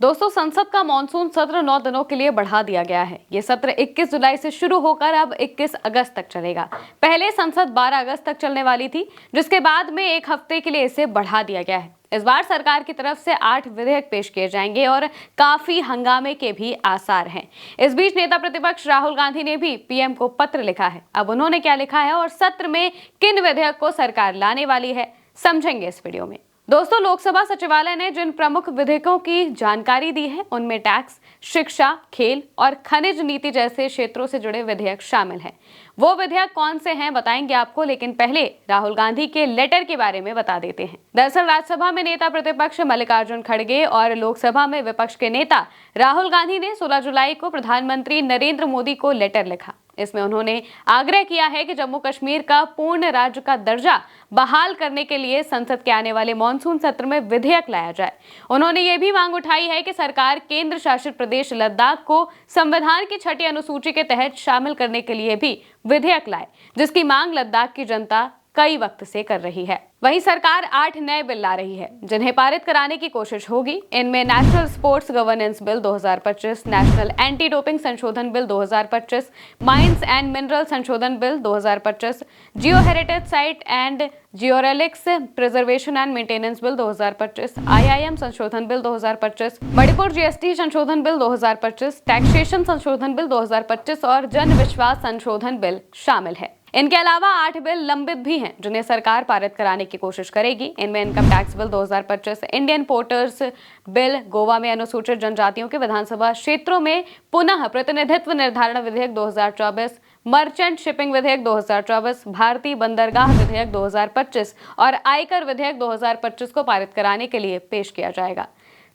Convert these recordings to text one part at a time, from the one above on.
दोस्तों, संसद का मॉनसून सत्र 9 दिनों के लिए बढ़ा दिया गया है। ये सत्र 21 जुलाई से शुरू होकर अब 21 अगस्त तक चलेगा। पहले संसद 12 अगस्त तक चलने वाली थी, जिसके बाद में एक हफ्ते के लिए इसे बढ़ा दिया गया है। इस बार सरकार की तरफ से 8 विधेयक पेश किए जाएंगे और काफी हंगामे के भी आसार हैं। इस बीच नेता प्रतिपक्ष राहुल गांधी ने भी पीएम को पत्र लिखा है। अब उन्होंने क्या लिखा है और सत्र में किन विधेयक को सरकार लाने वाली है, समझेंगे इस वीडियो में। दोस्तों, लोकसभा सचिवालय ने जिन प्रमुख विधेयकों की जानकारी दी है, उनमें टैक्स, शिक्षा, खेल और खनिज नीति जैसे क्षेत्रों से जुड़े विधेयक शामिल हैं। वो विधेयक कौन से हैं बताएंगे आपको, लेकिन पहले राहुल गांधी के लेटर के बारे में बता देते हैं। दरअसल राज्यसभा में नेता प्रतिपक्ष मल्लिकार्जुन खड़गे और लोकसभा में विपक्ष के नेता राहुल गांधी ने 16 जुलाई को प्रधानमंत्री नरेंद्र मोदी को लेटर लिखा। इसमें उन्होंने आग्रह किया है कि जम्मू कश्मीर का पूर्ण राज्य का दर्जा बहाल करने के लिए संसद के आने वाले मॉनसून सत्र में विधेयक लाया जाए। उन्होंने ये भी मांग उठाई है कि सरकार केंद्र शासित प्रदेश लद्दाख को संविधान की 6ठी अनुसूची के तहत शामिल करने के लिए भी विधेयक लाए, जिसकी मांग लद्दाख की जनता कई वक्त से कर रही है। वहीं सरकार 8 नए बिल ला रही है, जिन्हें पारित कराने की कोशिश होगी। इनमें national sports governance bill 2025, national anti doping संशोधन बिल 2025, माइंस एंड मिनरल संशोधन bill 2025, geo heritage site and georelics preservation and maintenance bill 2025, IIM संशोधन बिल 2025, मणिपुर जीएसटी संशोधन बिल 2025, टैक्सेशन संशोधन बिल 2025 और जन विश्वास संशोधन बिल शामिल है। इनके अलावा 8 बिल लंबित भी हैं, जिन्हें सरकार पारित कराने की कोशिश करेगी। इनमें income tax bill 2025, Indian porters bill, Goa में अनुसूचित जनजातियों के विधानसभा क्षेत्रों में पुनः प्रतिनिधित्व निर्धारण विधेयक 2024, मर्चेंट शिपिंग विधेयक 2024, भारतीय बंदरगाह विधेयक 2025 और आयकर विधेयक 2025 को पारित कराने के लिए पेश किया जाएगा।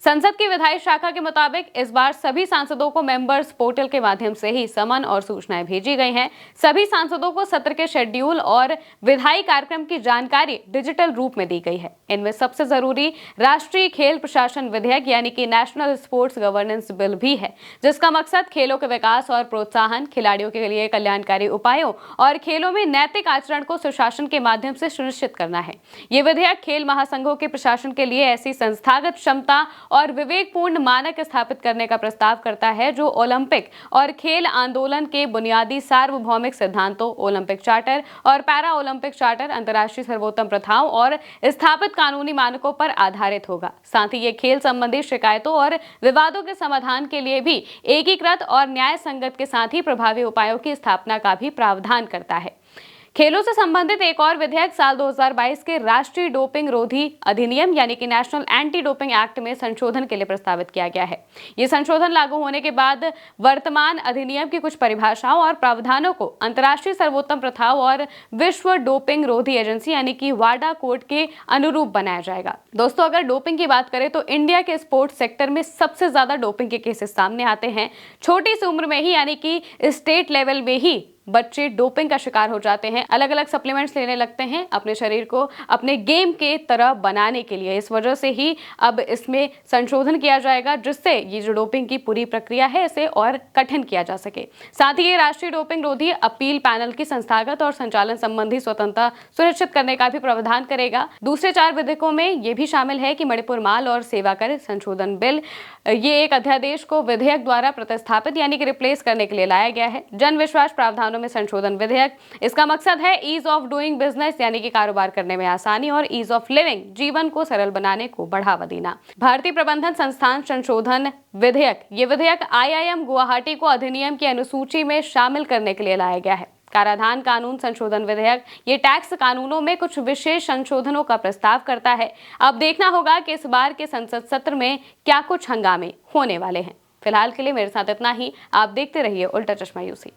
संसद की विधायी शाखा के मुताबिक इस बार सभी सांसदों को मेंबर्स पोर्टल के माध्यम से ही समन और सूचनाएं भेजी गई हैं। सभी सांसदों को सत्र के शेड्यूल और विधायी कार्यक्रम की जानकारी डिजिटल रूप में दी गई है। इनमें सबसे जरूरी राष्ट्रीय खेल प्रशासन विधेयक यानी कि नेशनल स्पोर्ट्स गवर्नेंस बिल भी है, जिसका मकसद खेलों के विकास और प्रोत्साहन, खिलाड़ियों के लिए कल्याणकारी उपायों और खेलों में नैतिक आचरण को सुशासन के माध्यम से सुनिश्चित करना है। ये विधेयक खेल महासंघों के प्रशासन के लिए ऐसी संस्थागत क्षमता और विवेकपूर्ण मानक स्थापित करने का प्रस्ताव करता है, जो ओलंपिक और खेल आंदोलन के बुनियादी सार्वभौमिक सिद्धांतों, ओलंपिक चार्टर और पैरा ओलंपिक चार्टर, अंतर्राष्ट्रीय सर्वोत्तम प्रथाओं और स्थापित कानूनी मानकों पर आधारित होगा। साथ ही ये खेल संबंधी शिकायतों और विवादों के समाधान के लिए भी एकीकृत और न्याय संगत के साथ ही प्रभावी उपायों की स्थापना का भी प्रावधान करता है। खेलों से संबंधित एक और विधेयक साल 2022 के राष्ट्रीय डोपिंग रोधी अधिनियम यानी कि नेशनल एंटी डोपिंग एक्ट में संशोधन के लिए प्रस्तावित किया गया है। ये संशोधन लागू होने के बाद वर्तमान अधिनियम की कुछ परिभाषाओं और प्रावधानों को अंतर्राष्ट्रीय सर्वोत्तम प्रथाओं और विश्व डोपिंग रोधी एजेंसी यानी कि वाडा कोड के अनुरूप बनाया जाएगा। दोस्तों, अगर डोपिंग की बात करें तो इंडिया के स्पोर्ट्स सेक्टर में सबसे ज्यादा डोपिंग के केसेस सामने आते हैं। छोटी सी उम्र में ही यानी कि स्टेट लेवल में ही बच्चे डोपिंग का शिकार हो जाते हैं, अलग अलग सप्लीमेंट्स लेने लगते हैं अपने शरीर को अपने गेम के तरह बनाने के लिए। इस वजह से ही अब इसमें संशोधन किया जाएगा, जिससे ये जो डोपिंग की पूरी प्रक्रिया है इसे और कठिन किया जा सके। साथ ही ये राष्ट्रीय डोपिंग रोधी अपील पैनल की संस्थागत और संचालन संबंधी स्वतंत्रता सुनिश्चित करने का भी प्रावधान करेगा। दूसरे 4 विधेयकों में ये भी शामिल है कि मणिपुर माल और सेवा कर संशोधन बिल, ये एक अध्यादेश को विधेयक द्वारा प्रतिस्थापित यानी कि रिप्लेस करने के लिए लाया गया है। जन विश्वास प्रावधानों में संशोधन विधेयक, इसका मकसद है ईज ऑफ डूइंग बिजनेस यानी कि कारोबार करने में आसानी और ईज ऑफ लिविंग, जीवन को सरल बनाने को बढ़ावा देना। भारतीय प्रबंधन संस्थान संशोधन विधेयक, ये विधेयक आईआईएम गुवाहाटी को अधिनियम की अनुसूची में शामिल करने के लिए लाया गया है। कराधान कानून संशोधन विधेयक, ये टैक्स कानूनों में कुछ विशेष संशोधनों का प्रस्ताव करता है। अब देखना होगा कि इस बार के संसद सत्र में क्या कुछ हंगामे होने वाले हैं। फिलहाल के लिए मेरे साथ इतना ही। आप देखते रहिए उल्टा चश्मा यूसी।